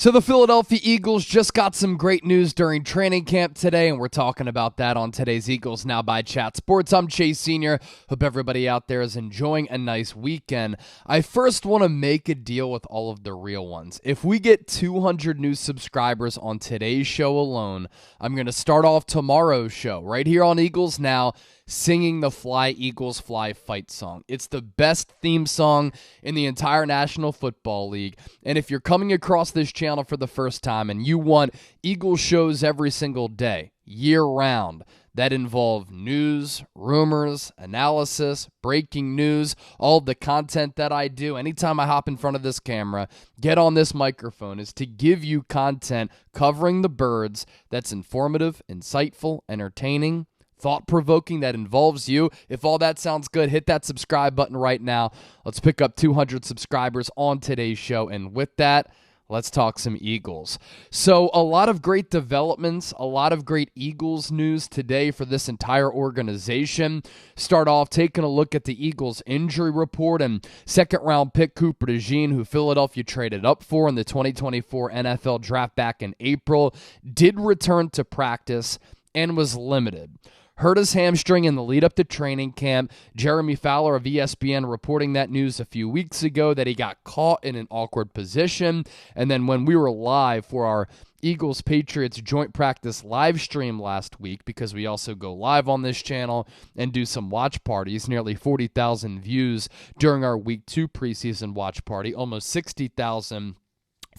So the Philadelphia Eagles just got some great news during training camp today, and we're talking about that on today's Eagles Now by Chat Sports. I'm Chase Sr. Hope everybody out there is enjoying a nice weekend. I first want to make a deal with all of the real ones. If we get 200 new subscribers on today's show alone, I'm going to start off tomorrow's show right here on Eagles Now, singing the Fly Eagles Fly fight song. It's the best theme song in the entire National Football League. And if you're coming across this channel for the first time and you want Eagles shows every single day, year-round, that involve news, rumors, analysis, breaking news, all the content that I do, anytime I hop in front of this camera, get on this microphone, is to give you content covering the birds that's informative, insightful, entertaining, thought-provoking, that involves you. If all that sounds good, hit that subscribe button right now. Let's pick up 200 subscribers on today's show, and with that, let's talk some Eagles. So a lot of great developments, a lot of great Eagles news today for this entire organization. Start off taking a look at the Eagles injury report, and second-round pick Cooper DeJean, who Philadelphia traded up for in the 2024 NFL Draft back in April, did return to practice and was limited. Hurt his hamstring in the lead-up to training camp. Jeremy Fowler of ESPN reporting that news a few weeks ago, that he got caught in an awkward position. And then when we were live for our Eagles-Patriots joint practice live stream last week, because we also go live on this channel and do some watch parties, nearly 40,000 views during our Week 2 preseason watch party, almost 60,000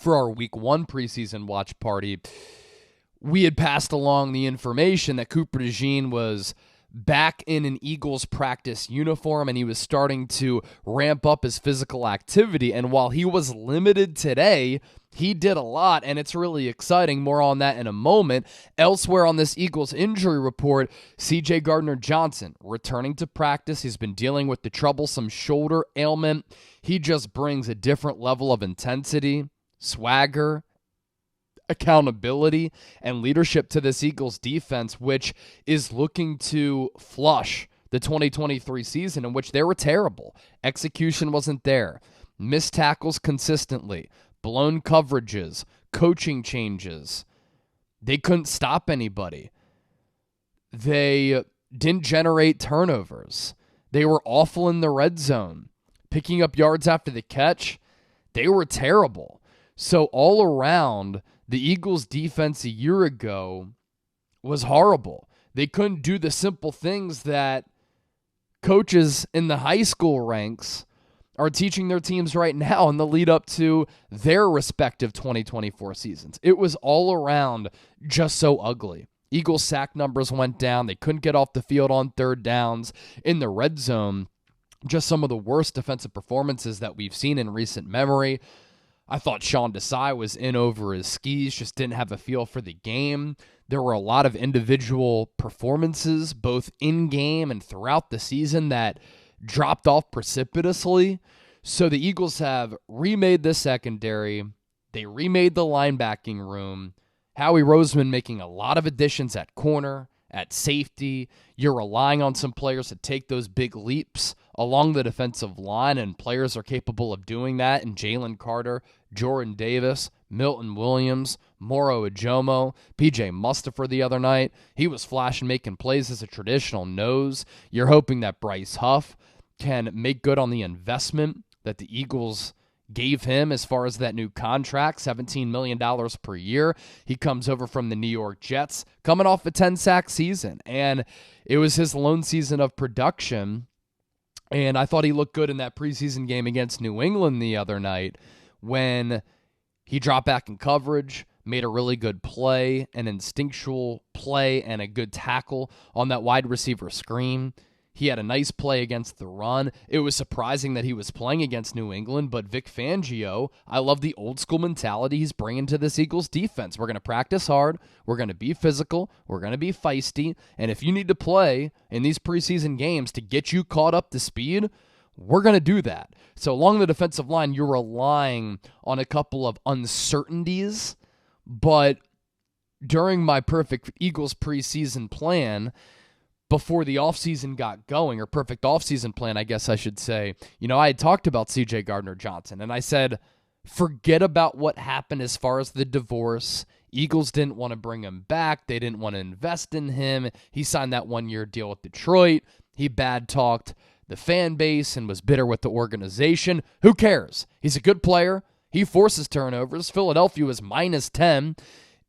for our Week 1 preseason watch party. We had passed along the information that Cooper DeJean was back in an Eagles practice uniform and he was starting to ramp up his physical activity. And while he was limited today, he did a lot, and it's really exciting. More on that in a moment. Elsewhere on this Eagles injury report, CJ Gardner-Johnson returning to practice. He's been dealing with the troublesome shoulder ailment. He just brings a different level of intensity, swagger, accountability, and leadership to this Eagles defense, which is looking to flush the 2023 season, in which they were terrible. Execution wasn't there. Missed tackles consistently. Blown coverages. Coaching changes. They couldn't stop anybody. They didn't generate turnovers. They were awful in the red zone. Picking up yards after the catch, they were terrible. So all around, the Eagles' defense a year ago was horrible. They couldn't do the simple things that coaches in the high school ranks are teaching their teams right now in the lead up to their respective 2024 seasons. It was all around just so ugly. Eagles' sack numbers went down. They couldn't get off the field on third downs. In the red zone, just some of the worst defensive performances that we've seen in recent memory. I thought Sean Desai was in over his skis, just didn't have a feel for the game. There were a lot of individual performances, both in-game and throughout the season, that dropped off precipitously. So the Eagles have remade the secondary. They remade the linebacking room. Howie Roseman making a lot of additions at corner, at safety. You're relying on some players to take those big leaps along the defensive line, and players are capable of doing that. And Jalen Carter, Jordan Davis, Milton Williams, Moro Ajomo, PJ Mustipher the other night. He was flashing, making plays as a traditional nose. You're hoping that Bryce Huff can make good on the investment that the Eagles gave him as far as that new contract, $17 million per year. He comes over from the New York Jets, coming off a 10-sack season, and it was his lone season of production. And I thought he looked good in that preseason game against New England the other night when he dropped back in coverage, made a really good play, an instinctual play, and a good tackle on that wide receiver screen. He had a nice play against the run. It was surprising that he was playing against New England, but Vic Fangio, I love the old school mentality he's bringing to this Eagles defense. We're going to practice hard. We're going to be physical. We're going to be feisty. And if you need to play in these preseason games to get you caught up to speed, we're going to do that. So along the defensive line, you're relying on a couple of uncertainties, but during my perfect Eagles preseason plan, before the offseason got going, or perfect offseason plan, I guess I should say, I had talked about CJ Gardner-Johnson, and I said, Forget about what happened as far as the divorce. Eagles didn't want to bring him back. They didn't want to invest in him. He signed that one-year deal with Detroit. He bad-talked the fan base and was bitter with the organization. Who cares? He's a good player. He forces turnovers. Philadelphia was -10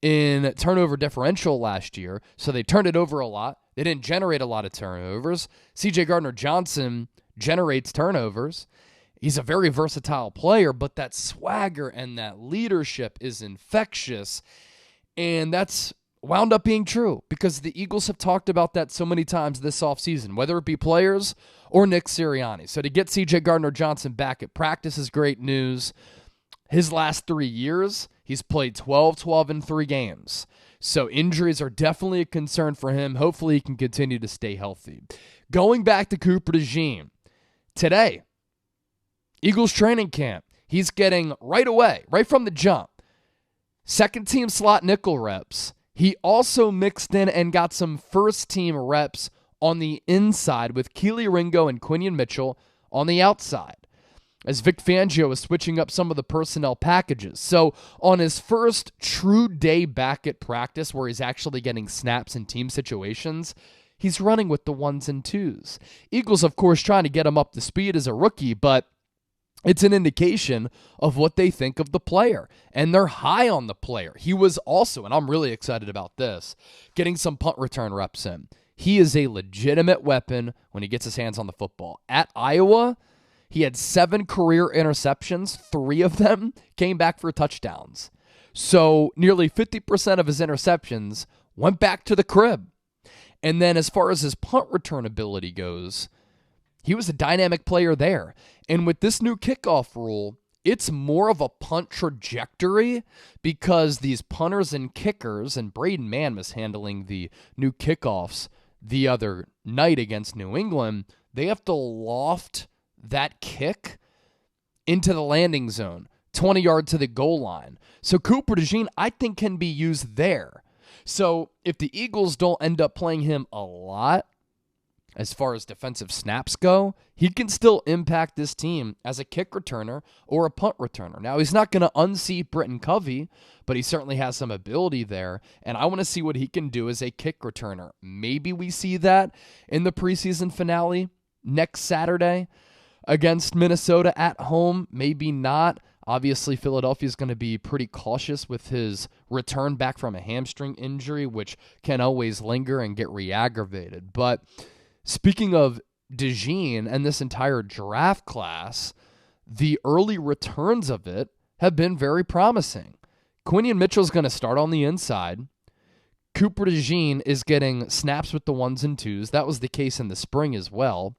in turnover differential last year, so they turned it over a lot. They didn't generate a lot of turnovers. CJ Gardner-Johnson generates turnovers. He's a very versatile player, but that swagger and that leadership is infectious, and that's wound up being true because the Eagles have talked about that so many times this offseason, whether it be players or Nick Sirianni. So to get CJ Gardner-Johnson back at practice is great news. His last 3 years, he's played 12 in 3 games. So injuries are definitely a concern for him. Hopefully he can continue to stay healthy. Going back to Cooper DeJean, today, Eagles training camp, he's getting right away, right from the jump, second-team slot nickel reps. He also mixed in and got some first-team reps on the inside with Kelee, Ringo, and Quinyon Mitchell on the outside, as Vic Fangio is switching up some of the personnel packages. So on his first true day back at practice where he's actually getting snaps in team situations, he's running with the 1s and 2s. Eagles, of course, trying to get him up to speed as a rookie, but it's an indication of what they think of the player, and they're high on the player. He was also, and I'm really excited about this, getting some punt return reps in. He is a legitimate weapon when he gets his hands on the football. At Iowa, he had 7 career interceptions. 3 of them came back for touchdowns. So nearly 50% of his interceptions went back to the crib. And then as far as his punt return ability goes, he was a dynamic player there. And with this new kickoff rule, it's more of a punt trajectory because these punters and kickers, and Braden Mann was handling the new kickoffs the other night against New England, they have to loft that kick into the landing zone, 20 yards to the goal line. So Cooper DeJean, I think, can be used there. So if the Eagles don't end up playing him a lot, as far as defensive snaps go, he can still impact this team as a kick returner or a punt returner. Now, he's not going to unseat Britton Covey, but he certainly has some ability there, and I want to see what he can do as a kick returner. Maybe we see that in the preseason finale next Saturday against Minnesota at home. Maybe not. Obviously, Philadelphia is going to be pretty cautious with his return back from a hamstring injury, which can always linger and get re-aggravated. But speaking of DeJean and this entire draft class, the early returns of it have been very promising. Quinyon Mitchell's going to start on the inside. Cooper DeJean is getting snaps with the 1s and 2s. That was the case in the spring as well.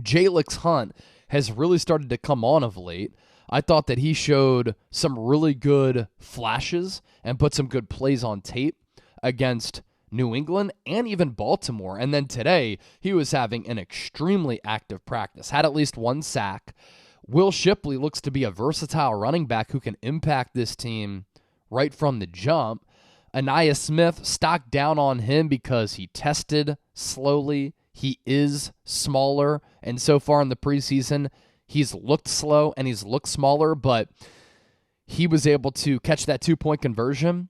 Jalix Hunt has really started to come on of late. I thought that he showed some really good flashes and put some good plays on tape against New England and even Baltimore. And then today, he was having an extremely active practice, had at least 1 sack. Will Shipley looks to be a versatile running back who can impact this team right from the jump. Aniyah Smith, stock down on him because he tested slowly. He is smaller, and so far in the preseason, he's looked slow and he's looked smaller, but he was able to catch that 2-point conversion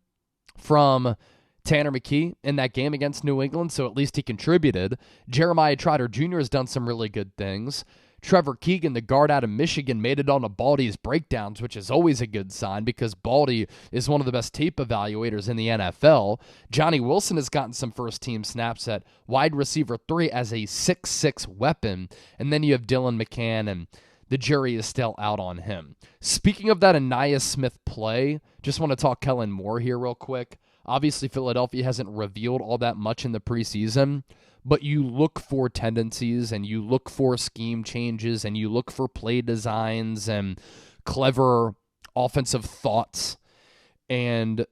from Tanner McKee in that game against New England, so at least he contributed. Jeremiah Trotter Jr. has done some really good things. Trevor Keegan, the guard out of Michigan, made it onto Baldy's breakdowns, which is always a good sign because Baldy is one of the best tape evaluators in the NFL. Johnny Wilson has gotten some first-team snaps at wide receiver 3 as a 6'6 weapon, and then you have Dylan McCann, and the jury is still out on him. Speaking of that Aniyah Smith play, just want to talk Kellen Moore here real quick. Obviously, Philadelphia hasn't revealed all that much in the preseason, but you look for tendencies and you look for scheme changes and you look for play designs and clever offensive thoughts. And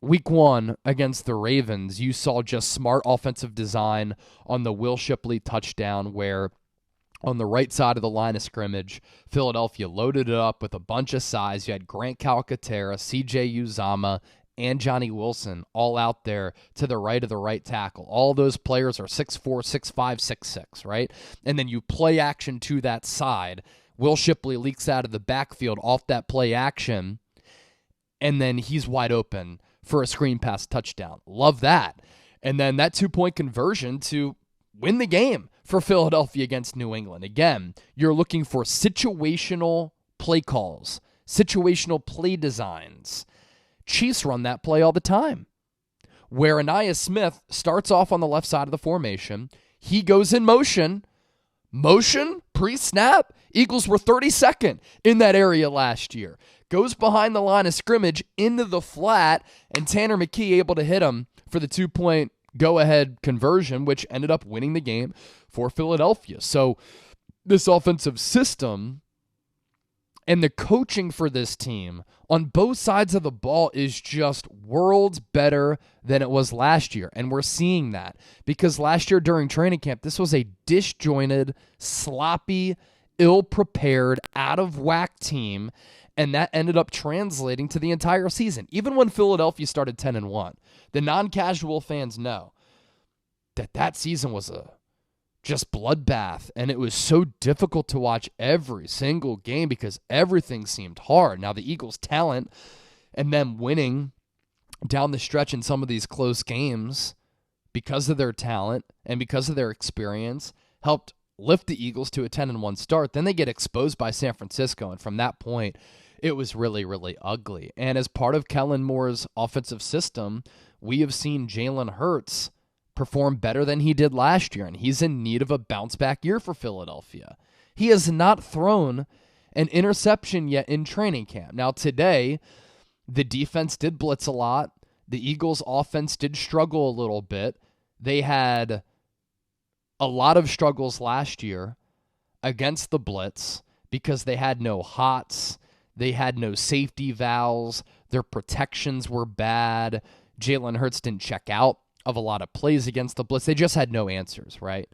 week 1 against the Ravens, you saw just smart offensive design on the Will Shipley touchdown where on the right side of the line of scrimmage, Philadelphia loaded it up with a bunch of size. You had Grant Calcaterra, CJ Uzama, and Johnny Wilson all out there to the right of the right tackle. All those players are 6'4", 6'5", 6'6", right? And then you play action to that side Will Shipley leaks out of the backfield off that play action, and then he's wide open for a screen pass touchdown. Love that. And then that 2-point conversion to win the game for Philadelphia against New England. Again, you're looking for situational play calls, situational play designs. Chiefs run that play all the time, where Aniyah Smith starts off on the left side of the formation. He goes in motion, pre-snap. Eagles were 32nd in that area last year. Goes behind the line of scrimmage into the flat, and Tanner McKee able to hit him for the 2-point go-ahead conversion, which ended up winning the game for Philadelphia. So this offensive system and the coaching for this team on both sides of the ball is just worlds better than it was last year. And we're seeing that because last year during training camp, this was a disjointed, sloppy, ill-prepared, out-of-whack team, and that ended up translating to the entire season. Even when Philadelphia started 10-1, the non-casual fans know that season was a just bloodbath, and it was so difficult to watch every single game because everything seemed hard. Now, the Eagles' talent and them winning down the stretch in some of these close games because of their talent and because of their experience helped lift the Eagles to a 10-1 start. Then they get exposed by San Francisco, and from that point, it was really, really ugly. And as part of Kellen Moore's offensive system, we have seen Jalen Hurts perform better than he did last year, and he's in need of a bounce-back year for Philadelphia. He has not thrown an interception yet in training camp. Now, today, the defense did blitz a lot. The Eagles' offense did struggle a little bit. They had a lot of struggles last year against the blitz because they had no hots. They had no safety valves. Their protections were bad. Jalen Hurts didn't check out of a lot of plays against the blitz. They just had no answers, right?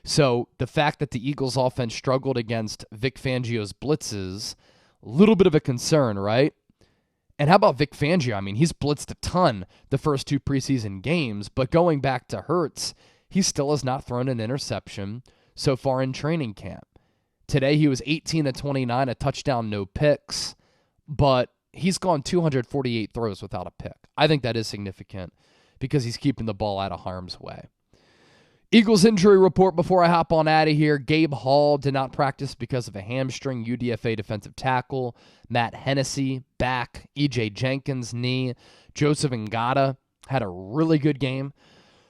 So the fact that the Eagles offense struggled against Vic Fangio's blitzes, a little bit of a concern, right? And how about Vic Fangio? I mean, he's blitzed a ton the first 2 preseason games, but going back to Hurts, he still has not thrown an interception so far in training camp. Today he was 18-29, a touchdown, no picks, but he's gone 248 throws without a pick. I think that is significant because he's keeping the ball out of harm's way. Eagles injury report before I hop on out of here. Gabe Hall did not practice because of a hamstring. UDFA defensive tackle. Matt Hennessy, back. E.J. Jenkins, knee. Joseph Ngata had a really good game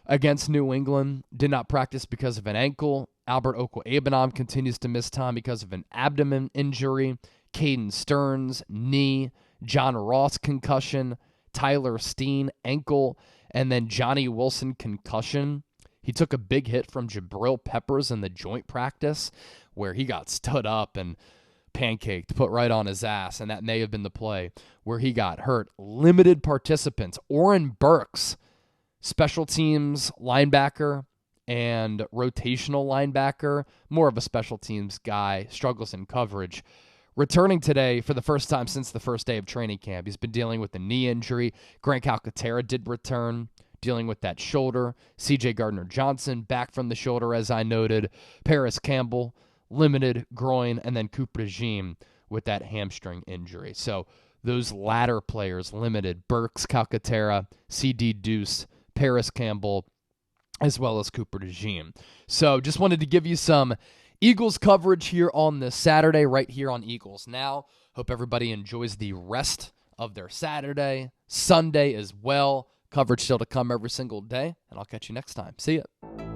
against New England. Did not practice because of an ankle. Albert Okwuegbunam continues to miss time because of an abdomen injury. Caden Stearns, knee. John Ross, concussion. Tyler Steen, ankle. And then Johnny Wilson, concussion. He took a big hit from Jabril Peppers in the joint practice where he got stood up and pancaked, put right on his ass, and that may have been the play where he got hurt. Limited participants. Oren Burks, special teams linebacker and rotational linebacker, more of a special teams guy, struggles in coverage. Returning today for the first time since the first day of training camp. He's been dealing with a knee injury. Grant Calcaterra did return, dealing with that shoulder. C.J. Gardner-Johnson back from the shoulder, as I noted. Paris Campbell, limited groin, and then Cooper DeJean with that hamstring injury. So those latter players limited. Burks, Calcaterra, C.D. Deuce, Paris Campbell, as well as Cooper DeJean. So just wanted to give you some Eagles coverage here on this Saturday, right here on Eagles Now. Hope everybody enjoys the rest of their Saturday, Sunday as well. Coverage still to come every single day, and I'll catch you next time. See ya.